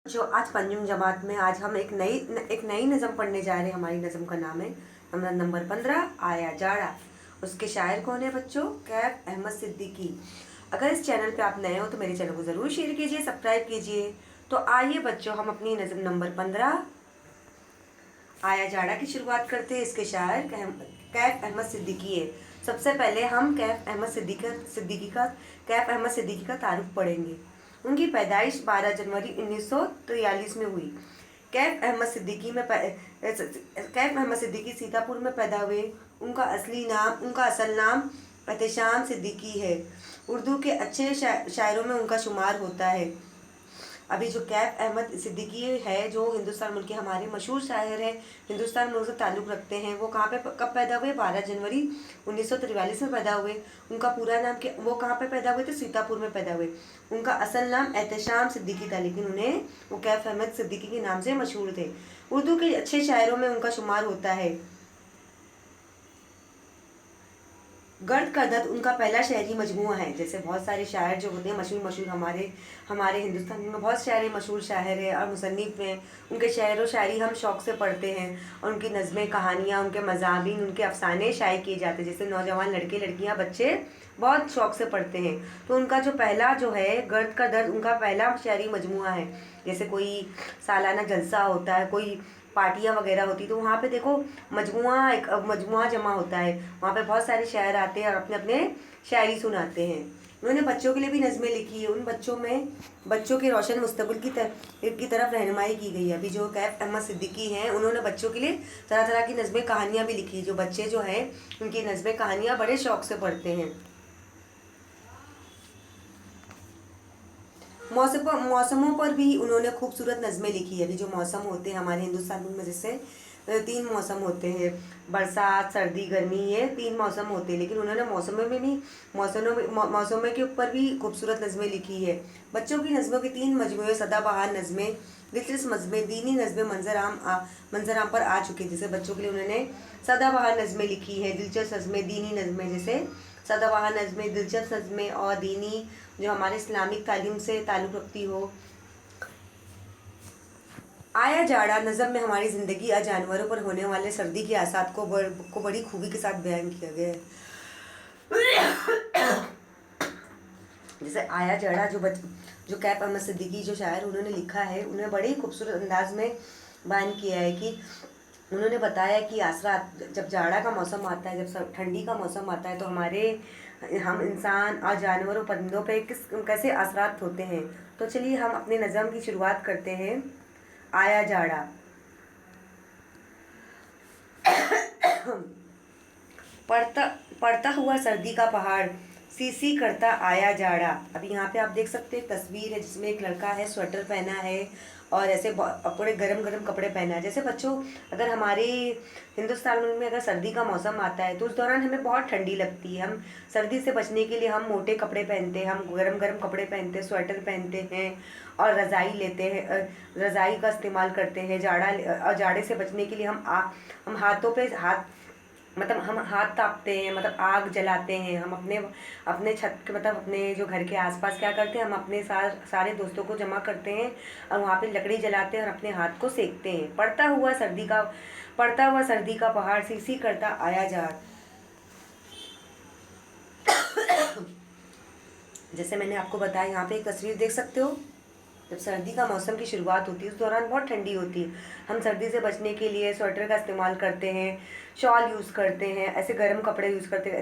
जो आज पंजुम जमात में आज हम एक नई नज़म पढ़ने जा रहे हैं। हमारी नज़म का नाम है नंबर 15 आया जाड़ा। उसके शायर कौन है बच्चों? कैफ अहमद सिद्दीकी। अगर इस चैनल पे आप नए हो तो मेरे चैनल को ज़रूर शेयर कीजिए, सब्सक्राइब कीजिए। तो आइए बच्चों, हम अपनी नज़म नंबर 15 आया जाड़ा की शुरुआत करते हैं। इसके शायर कैफ अहमद सिद्दीकी है। सबसे पहले हम कैफ अहमद सिद्दीकी का तारुफ पढ़ेंगे। उनकी पैदाइश 12 जनवरी 1943 में हुई। कैफ अहमद सिद्दीकी सीतापुर में पैदा हुए। उनका असल नाम एहतशाम सिद्दीकी है। उर्दू के अच्छे शायरों में उनका शुमार होता है। अभी जो कैफ अहमद सिद्दीकी है, जो हिंदुस्तान मुल्क के हमारे मशहूर शायर हैं, हिंदुस्तान मुल्क से ताल्लुक़ रखते हैं, वो कहाँ पे कब पैदा हुए? 12 जनवरी 1943 में पैदा हुए। उनका पूरा नाम क्या? वो कहाँ पे पैदा हुए थे? सीतापुर में पैदा हुए। उनका असल नाम एहतशाम सिद्दीकी था, लेकिन उन्हें वो कैफ अहमद सिद्दीकी के नाम से मशहूर थे। उर्दू के अच्छे शायरों में उनका शुमार होता है। गर्द का दर्द उनका पहला शायरी मजमूआ है। जैसे बहुत सारे शायर जो होते हैं मशहूर हमारे हिंदुस्तान में बहुत सारे मशहूर शायर हैं और मुसन्निफ़ हैं। उनके शायर व शायरी हम शौक़ से पढ़ते हैं और उनकी नज़में, कहानियाँ, उनके मज़ामीन, उनके अफ़साने शाये किए जाते हैं। जैसे नौजवान लड़के लड़कियाँ बच्चे बहुत शौक़ से पढ़ते हैं। तो उनका जो पहला जो है गर्द का दर्द, उनका पहला शायरी मजमूआ है। जैसे कोई सालाना जलसा होता है, कोई पार्टियाँ वगैरह होती, तो वहाँ पे देखो एक मजमुआ जमा होता है। वहाँ पे बहुत सारे शायर आते हैं और अपने अपने शायरी सुनाते हैं। उन्होंने बच्चों के लिए भी नज़में लिखी है। उन बच्चों के रोशन मुस्तकबिल की तरफ रहनुमाई की गई है। अभी जो कैफ अहमद सिद्दीकी हैं, उन्होंने बच्चों के लिए तरह तरह की नज़में, कहानियाँ भी लिखी। जो बच्चे जो हैं, उनकी नज़में, कहानियाँ बड़े शौक़ से पढ़ते हैं। मौसमों पर भी उन्होंने खूबसूरत नज़में लिखी है। अभी जो मौसम होते हैं हमारे हिंदुस्तान में, जैसे 3 मौसम होते हैं, बरसात, सर्दी, गर्मी, ये 3 मौसम होते हैं। लेकिन उन्होंने मौसमों के ऊपर भी खूबसूरत नज़में लिखी है। बच्चों की नज़मों के 3 मजमूए, सदाबहार नज़में, दिलचस्प नज़में, दीनी नज़में मंजर आम पर आ चुके। जैसे बच्चों के लिए उन्होंने सदाबहार नज़में लिखी है, दिलचस्प नज़में, दीनी नज़में। जैसे सदाबहार नज़में, दिलचस्प नज़में और दीनी, जो हमारे इस्लामिक तालीम से ताल्लुक़ रखती हो। आया जाड़ा नज़म में हमारी ज़िंदगी और जानवरों पर होने वाले सर्दी के आसात को बड़ी खूबी के साथ बयान किया गया है। जैसे आया जाड़ा जो कैफ अहमद सिद्दीकी जो शायर उन्होंने लिखा है, उन्होंने बड़े ही खूबसूरत अंदाज में बयान किया है कि उन्होंने बताया कि जब जाड़ा का मौसम आता है, जब ठंडी का मौसम आता है, तो हम इंसान और जानवरों, परिंदों पे कैसे असरात होते हैं। तो चलिए हम अपने नज़म की शुरुआत करते हैं। आया जाड़ा। पड़ता हुआ सर्दी का पहाड़, सी करता आया जाड़ा। अभी यहाँ पे आप देख सकते हैं, तस्वीर है जिसमें एक लड़का है, स्वेटर पहना है और ऐसे बड़े गरम गरम कपड़े पहना है। जैसे बच्चों, अगर हमारे हिंदुस्तान में अगर सर्दी का मौसम आता है तो उस दौरान हमें बहुत ठंडी लगती है। हम सर्दी से बचने के लिए हम मोटे कपड़े पहनते हैं, हम गरम गरम कपड़े पहनते हैं, स्वेटर पहनते हैं और रज़ाई लेते हैं, रज़ाई का इस्तेमाल करते हैं। जाड़े से बचने के लिए हम हाथ तापते हैं, मतलब आग जलाते हैं। हम अपने छत के, मतलब अपने जो घर के आसपास क्या करते हैं, हम अपने सारे दोस्तों को जमा करते हैं और वहाँ पे लकड़ी जलाते हैं और अपने हाथ को सेकते हैं। पड़ता हुआ सर्दी का पहाड़, सी करता आया जाड़। जैसे मैंने आपको बताया, यहाँ पे एक तस्वीर देख सकते हो। जब सर्दी का मौसम की शुरुआत होती है, उस दौरान बहुत ठंडी होती है। हम सर्दी से बचने के लिए स्वेटर का इस्तेमाल करते हैं, शॉल यूज़ करते हैं, ऐसे गर्म कपड़े यूज़ करते हैं,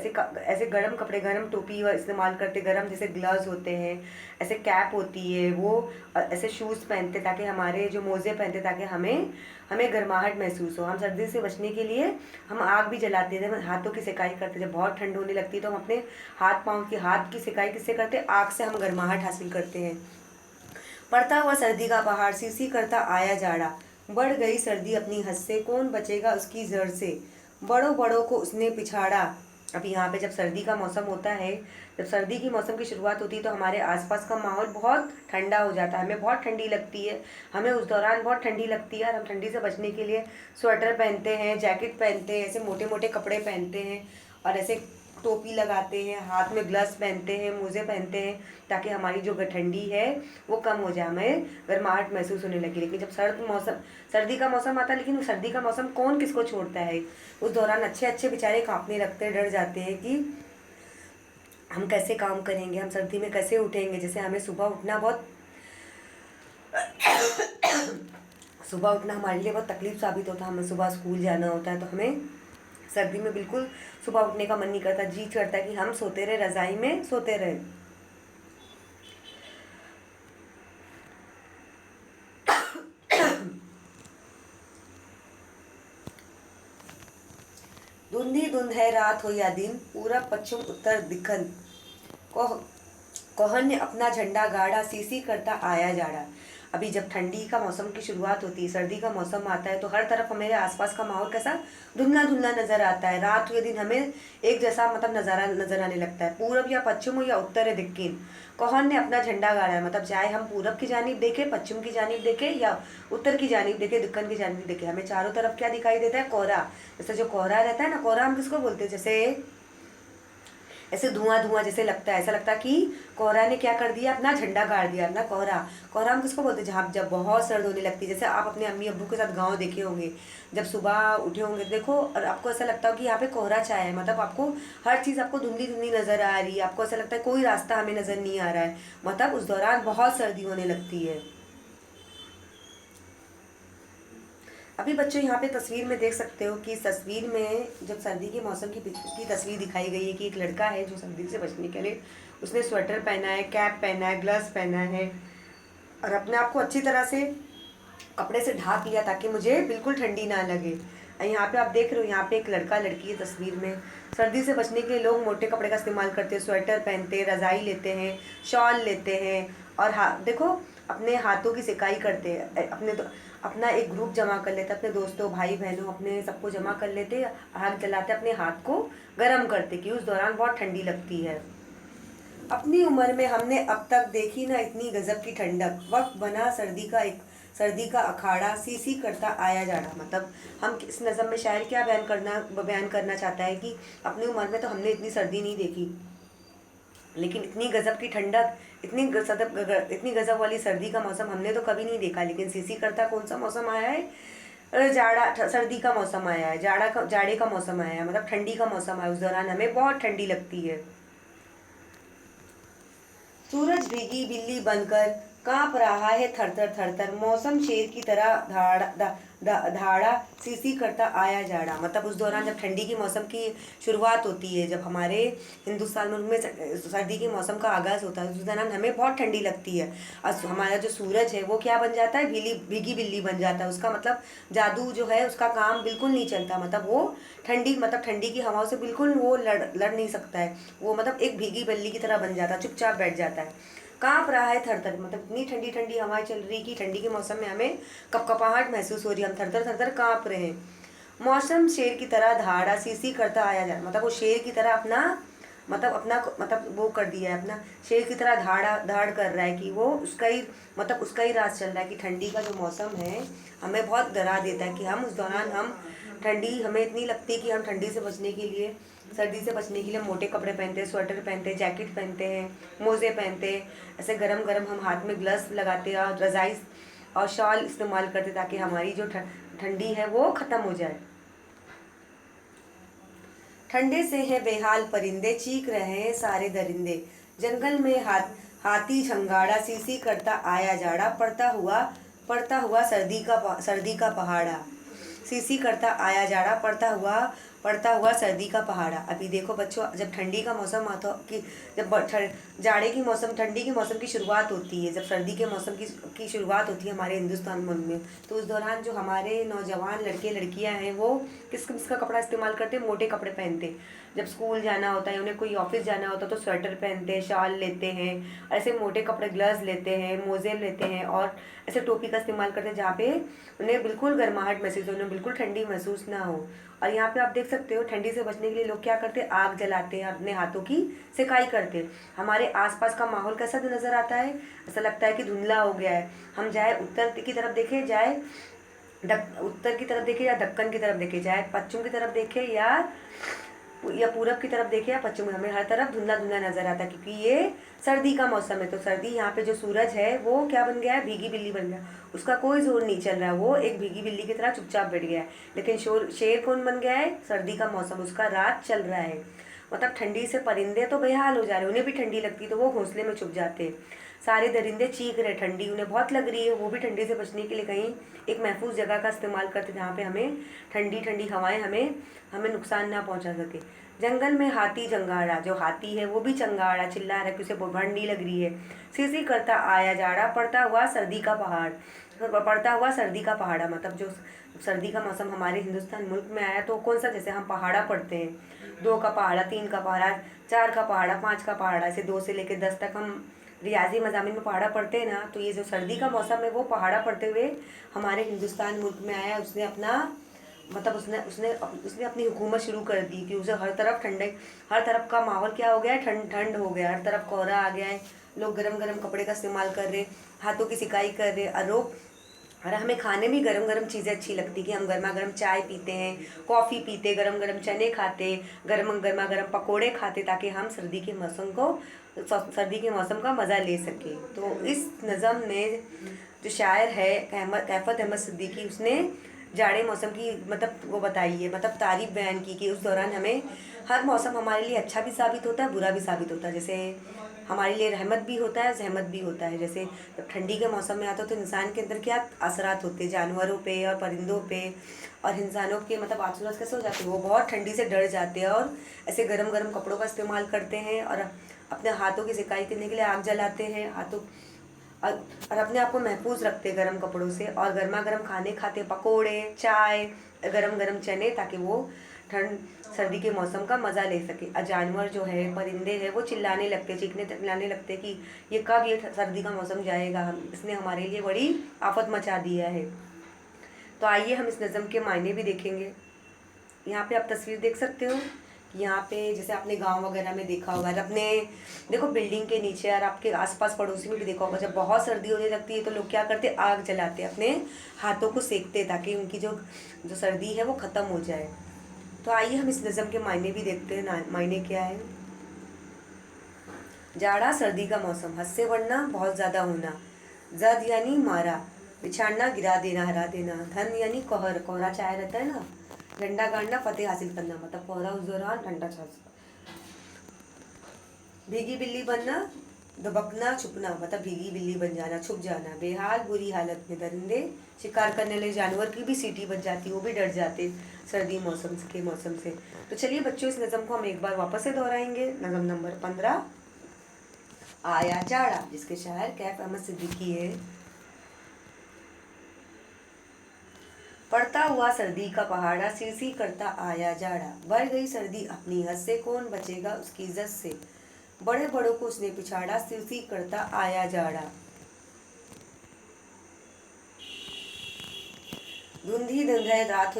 ऐसे गर्म कपड़े, गर्म टोपी इस्तेमाल करते, गर्म जैसे ग्लव्स होते हैं, ऐसे कैप होती है वो, ऐसे शूज़ पहनते ताकि हमारे जो मोज़े पहनते ताकि हमें गर्माहट महसूस हो। हम सर्दी से बचने के लिए हम आग भी जलाते थे, हाथों की सिकाई करते। जब बहुत ठंड होने लगती है तो हम अपने हाथ की सिकाई किससे करते? आग से हम गर्माहट हासिल करते हैं। पड़ता हुआ सर्दी का पहाड़, सी करता आया जाड़ा। बढ़ गई सर्दी अपनी हद से, कौन बचेगा उसकी जड़ से, बड़ों बड़ों को उसने पिछाड़ा। अभी यहाँ पे जब सर्दी का मौसम होता है, जब सर्दी की मौसम की शुरुआत होती है, तो हमारे आसपास का माहौल बहुत ठंडा हो जाता है, हमें बहुत ठंडी लगती है। हमें उस दौरान बहुत ठंडी लगती है और हम ठंडी से बचने के लिए स्वेटर पहनते हैं, जैकेट पहनते हैं, ऐसे मोटे मोटे कपड़े पहनते हैं और ऐसे टोपी लगाते हैं, हाथ में ग्लव्स पहनते हैं, मोजे पहनते हैं, ताकि हमारी जो ठंडी है वो कम हो जाए, हमें गर्माहट महसूस होने लगी। लेकिन जब सर्दी का मौसम आता है, लेकिन सर्दी का मौसम कौन किसको छोड़ता है। उस दौरान अच्छे अच्छे बेचारे कांपने लगते हैं, डर जाते हैं कि हम कैसे काम करेंगे, हम सर्दी में कैसे उठेंगे। जैसे हमें सुबह उठना हमारे लिए बहुत तकलीफ साबित होता है। हमें सुबह स्कूल जाना होता है, तो हमें सर्दी में बिल्कुल सुबह उठने का मन नहीं करता, जी करता है कि हम सोते रहे, रजाई में सोते रहे। धुंधी धुंध है रात हो या दिन, पूरब पश्चिम उत्तर दिखन, कोहन ने अपना झंडा गाड़ा, सीसी करता आया जाड़ा। अभी जब ठंडी का मौसम की शुरुआत होती है, सर्दी का मौसम आता है, तो हर तरफ हमारे आसपास का माहौल कैसा धुंधला धुंधला नजर आता है। रात हुए दिन हमें एक जैसा मतलब नजारा नजर आने लगता है। पूरब या पश्चिम हो या उत्तर है दक्षिण, कौन ने अपना झंडा गाड़ा है। मतलब चाहे हम पूरब की जानिब देखें, पश्चिम की जानिब देखें, या उत्तर की जानिब देखें, दक्षिण की जानिब देखें, हमें चारों तरफ क्या दिखाई देता है, कोहरा। जैसे जो कोहरा रहता है ना, कोहरा हम किसको बोलते हैं, जैसे ऐसे धुआं धुआं जैसे लगता है, ऐसा लगता है कि कोहरा ने क्या कर दिया, अपना झंडा गाड़ दिया अपना। कोहरा कोहरा हम किसको बोलते हैं, जहाँ जब बहुत सर्द होने लगती है। जैसे आप अपने अम्मी अब्बू के साथ गांव देखे होंगे, जब सुबह उठे होंगे देखो, और आपको ऐसा लगता हो कि यहाँ पे कोहरा छाया है, मतलब आपको हर चीज़ आपको धुंधली धुंधली नजर आ रही है, आपको ऐसा लगता है कोई रास्ता हमें नजर नहीं आ रहा है, मतलब उस दौरान बहुत सर्दी होने लगती है। अभी बच्चों यहाँ पे तस्वीर में देख सकते हो कि इस तस्वीर में जब सर्दी के मौसम की तस्वीर दिखाई गई है कि एक लड़का है जो सर्दी से बचने के लिए उसने स्वेटर पहना है, कैप पहना है, ग्लव्स पहना है, और अपने आप को अच्छी तरह से कपड़े से ढाक लिया ताकि मुझे बिल्कुल ठंडी ना लगे। यहाँ पे आप देख रहे हो, यहाँ पे एक लड़का लड़की है तस्वीर में। सर्दी से बचने के लिए लोग मोटे कपड़े का इस्तेमाल करते हैं, स्वेटर पहनते हैं, रज़ाई लेते हैं, शॉल लेते हैं, और देखो अपने हाथों की सिकाई करते हैं। अपना एक ग्रुप जमा कर लेते हैं, अपने दोस्तों भाई बहनों अपने सबको जमा कर लेते, आग जलाते, अपने हाथ को गर्म करते कि उस दौरान बहुत ठंडी लगती है। अपनी उम्र में हमने अब तक देखी ना इतनी गजब की ठंडक, वक्त बना सर्दी का अखाड़ा, सी करता आया जाड़ा। मतलब हम इस नज़म में शायर क्या बयान करना चाहता है कि अपनी उम्र में तो हमने इतनी सर्दी नहीं देखी, लेकिन इतनी गजब की ठंडक, इतनी गजब वाली सर्दी का मौसम हमने तो कभी नहीं देखा। लेकिन सीसी करता कौन सा मौसम आया है, सर्दी का मौसम आया है, जाड़े का मौसम आया है, मतलब ठंडी का मौसम आया। उस दौरान हमें बहुत ठंडी लगती है। सूरज भीगी बिल्ली बनकर कांप रहा है थरथर थरथर, मौसम शेर की तरह धाड़ा सीसी करता आया जाड़ा। मतलब उस दौरान जब ठंडी की मौसम की शुरुआत होती है, जब हमारे हिंदुस्तान में सर्दी के मौसम का आगाज़ होता है, उस दौरान हमें बहुत ठंडी लगती है। और हमारा जो सूरज है वो क्या बन जाता है, भीगी बिल्ली बन जाता है। उसका मतलब जादू जो है उसका काम बिल्कुल नहीं चलता, मतलब वो ठंडी की हवाओं से बिल्कुल वो लड़ नहीं सकता है। वो मतलब एक भीगी बिल्ली की तरह बन जाता है, चुपचाप बैठ जाता है। कांप रहा है थरथर, मतलब इतनी ठंडी ठंडी हवाएं चल रही कि ठंडी के मौसम में हमें कपकपाहट महसूस हो रही है, हम थरथर थरथर कांप रहे हैं। मौसम शेर की तरह धाड़ा सीसी करता आया जा, मतलब वो शेर की तरह अपना वो कर दिया है, अपना शेर की तरह धाड़ कर रहा है कि वो उसका ही राज चल रहा है कि ठंडी का जो मौसम है हमें बहुत डरा देता है कि हम उस दौरान ठंडी हमें इतनी लगती है कि हम ठंडी से बचने के लिए, सर्दी से बचने के लिए मोटे कपड़े पहनते हैं, स्वेटर पहनते हैं, जैकेट पहनते हैं, मोजे पहनते हैं, ऐसे गरम गरम हम हाथ में ग्लव्स लगाते हैं और रज़ाई और शॉल इस्तेमाल करते ताकि हमारी जो ठंडी है वो ख़त्म हो जाए। ठंडे से हैं बेहाल परिंदे, चीख रहे हैं सारे दरिंदे, जंगल में हाथी झंगाड़ा, सीसी करता आया जाड़ा, पड़ता हुआ सर्दी का पहाड़ा, सीसी करता आया जाड़ा, पड़ता हुआ सर्दी का पहाड़ा। अभी देखो बच्चों, जब ठंडी का मौसम आता कि जब ठंडी के मौसम की शुरुआत होती है, जब सर्दी के मौसम की शुरुआत होती है हमारे हिंदुस्तान में, तो उस दौरान जो हमारे नौजवान लड़के लड़कियां हैं वो किस का कपड़ा इस्तेमाल करते हैं, मोटे कपड़े पहनते हैं। जब स्कूल जाना होता है, उन्हें कोई ऑफिस जाना होता है तो स्वेटर पहनते हैं, शाल लेते हैं, ऐसे मोटे कपड़े ग्लव्स लेते हैं, मोजे लेते हैं, और ऐसे टोपी का इस्तेमाल करते हैं जहाँ पे उन्हें बिल्कुल गर्माहट महसूस हो, उन्हें बिल्कुल ठंडी महसूस ना हो। और यहाँ पे आप देख सकते हो ठंडी से बचने के लिए लोग क्या करते हैं, आग जलाते हैं, अपने हाथों की सिकाई करते हैं। हमारे आसपास का माहौल कैसा नज़र आता है, ऐसा लगता है कि धुंधला हो गया है। हम चाहे उत्तर की तरफ देखें, उत्तर की तरफ देखें या दक्कन की तरफ देखें, चाहे पश्चिम की तरफ देखें या या पूरब की तरफ देखे या पश्चिम, हमें हर तरफ धुंधला धुंधला नजर आता है, क्योंकि ये सर्दी का मौसम है। तो सर्दी यहाँ पे जो सूरज है वो क्या बन गया है, भीगी बिल्ली बन गया। उसका कोई जोर नहीं चल रहा है, वो एक भीगी बिल्ली की तरह चुपचाप बैठ गया है। लेकिन शेर कौन बन गया है, सर्दी का मौसम, उसका रात चल रहा है। मतलब ठंडी से परिंदे तो बेहाल हो जा रहे, उन्हें भी ठंडी लगती तो वो घोंसले में छुप जाते। सारे दरिंदे चीख रहे, ठंडी उन्हें बहुत लग रही है, वो भी ठंडी से बचने के लिए कहीं एक महफूज जगह का इस्तेमाल करते जहाँ पे हमें ठंडी ठंडी हवाएं हमें हमें नुकसान ना पहुँचा सके। जंगल में हाथी जंगाड़ा, जो हाथी है वो भी चंगाड़ा, चिल्ला रहा है कि उसे ठंडी लग रही है। सी करता आया जाड़ा, पड़ता हुआ सर्दी का पहाड़, पड़ता हुआ सर्दी का पहाड़ा। मतलब जो सर्दी का मौसम हमारे हिंदुस्तान मुल्क में आया तो कौन सा, जैसे हम पहाड़ा पढ़ते हैं, 2 का पहाड़ा, 3 का पहाड़ा, 4 का पहाड़ा, 5 का पहाड़ा, ऐसे 2 से लेकर 10 तक हम रियाजी मज़ामिन में पहाड़ा पढ़ते हैं ना। तो ये जो सर्दी का मौसम है वो पहाड़ा पढ़ते हुए हमारे हिंदुस्तान मुल्क में आया। उसने अपना मतलब उसने अपनी हुकूमत शुरू कर दी कि उसे हर तरफ ठंडे, हर तरफ का माहौल क्या हो गया है, ठंड ठंड हो गया, हर तरफ कोहरा आ गया है, लोग गरम गरम कपड़े का इस्तेमाल कर रहे, हाथों की सिकाई कर रहे, और हमें खाने में गरम गरम चीज़ें अच्छी लगती कि हम गर्मा गर्म चाय पीते हैं, कॉफ़ी पीते, गरम गरम चने खाते, गर्मा गर्म पकोड़े खाते, ताकि हम सर्दी के मौसम का मज़ा ले सकें। तो इस नज़म में जो शायर है कैफत अहमद सिद्दीकी, उसने जाड़े मौसम की मतलब वो बताई है, मतलब तारीफ बयान की कि उस दौरान हमें हर मौसम हमारे लिए अच्छा भी साबित होता है, बुरा भी साबित होता है। जैसे हमारे लिए रहमत भी होता है, जहमत भी होता है। जैसे जब ठंडी के मौसम में आता है तो इंसान के अंदर क्या असरात होते हैं, जानवरों पे और परिंदों पे, और इंसानों के मतलब आसपास कैसे हो जाते हैं, वो बहुत ठंडी से डर जाते हैं और ऐसे गरम गरम कपड़ों का इस्तेमाल करते हैं और अपने हाथों की सिकाई करने के लिए आग जलाते हैं, हाथों और अपने आप को महफूज रखते गर्म कपड़ों से, और गर्मा गर्म खाने खाते, पकोड़े, चाय, गरम गरम चने, ताकि वो ठंड सर्दी के मौसम का मज़ा ले सके। और जानवर जो है, परिंदे हैं, वो चिल्लाने लगते, चीखने चिल्लाने लगते कि ये कब ये सर्दी का मौसम जाएगा, हम इसने हमारे लिए बड़ी आफत मचा दिया है। तो आइए हम इस नज़म के मायने भी देखेंगे। यहाँ पे आप तस्वीर देख सकते हो, यहाँ पे जैसे आपने गांव वगैरह में देखा होगा, अपने देखो बिल्डिंग के नीचे और आपके आसपास पड़ोसी में भी देखा होगा, जब बहुत सर्दी होने लगती है तो लोग क्या करते, आग जलाते, अपने हाथों को सेकते ताकि उनकी जो जो सर्दी है वो ख़त्म हो जाए। तो आइए हम इस नज़म के मायने भी देखते हैं। मायने क्या है। जाड़ा सर्दी का मौसम, हद से बढ़ना, बहुत ज़्यादा होना, जद यानी मारा, बिछाड़ना, गिरा देना, हरा देना, धन यानी कोहर, कोहरा चाय रहता है ना, झंडा गाड़ना, फतेह हासिल करना, मतलब कोहरा उस दौरान ठंडा छा, भीगी बिल्ली बनना, दुबकना, छुपना, मतलब भीगी बिल्ली बन जाना, छुप जाना, बेहाल, बुरी हालत में, दरिंदे शिकार करने वाले जानवर की भी सीटी बच जाती, वो भी डर जाते सर्दी मौसम से। तो चलिए बच्चों, इस नज़म को हम एक बार वापस से दोहराएंगे। नज़म नंबर 15, आया जाड़ा, जिसके शायर कैफ अहमद सिद्दीकी है। पड़ता हुआ सर्दी का पहाड़ा, सी करता आया जाड़ा, बढ़ गई सर्दी अपनी हद से, कौन बचेगा उसकी इज्जत से, बड़े बड़ों को उसने पिछाड़ा, सी करता आया जाड़ा। धुंधी धुंधे रात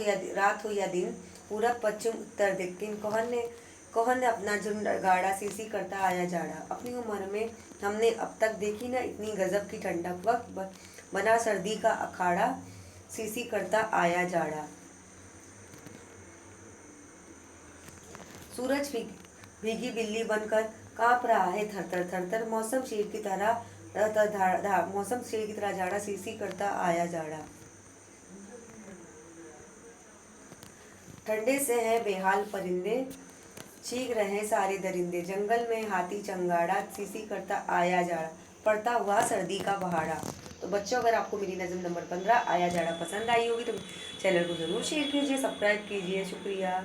हो या दिन, पूरब पश्चिम उत्तर दक्षिण, कोहन ने अपना झुंड गाड़ा, सी करता आया जाड़ा। अपनी उम्र में हमने अब तक देखी ना इतनी गजब की ठंडक, वक्त बना सर्दी का अखाड़ा, सी करता आया जाड़ा। सूरज भीगी बिल्ली बनकर कांप रहा है थर थर थर थर, मौसम शेर की तरह जाड़ा, सी करता आया जाड़ा। ठंडे से है बेहाल परिंदे, चीख रहे सारे दरिंदे, जंगल में हाथी चंगाड़ा, सी करता आया जाड़ा, पड़ता हुआ सर्दी का पहाड़ा। तो बच्चों, अगर आपको मेरी नज़म नंबर 15 आया जाड़ा पसंद आई होगी तो चैनल को ज़रूर शेयर कीजिए, सब्सक्राइब कीजिए। शुक्रिया।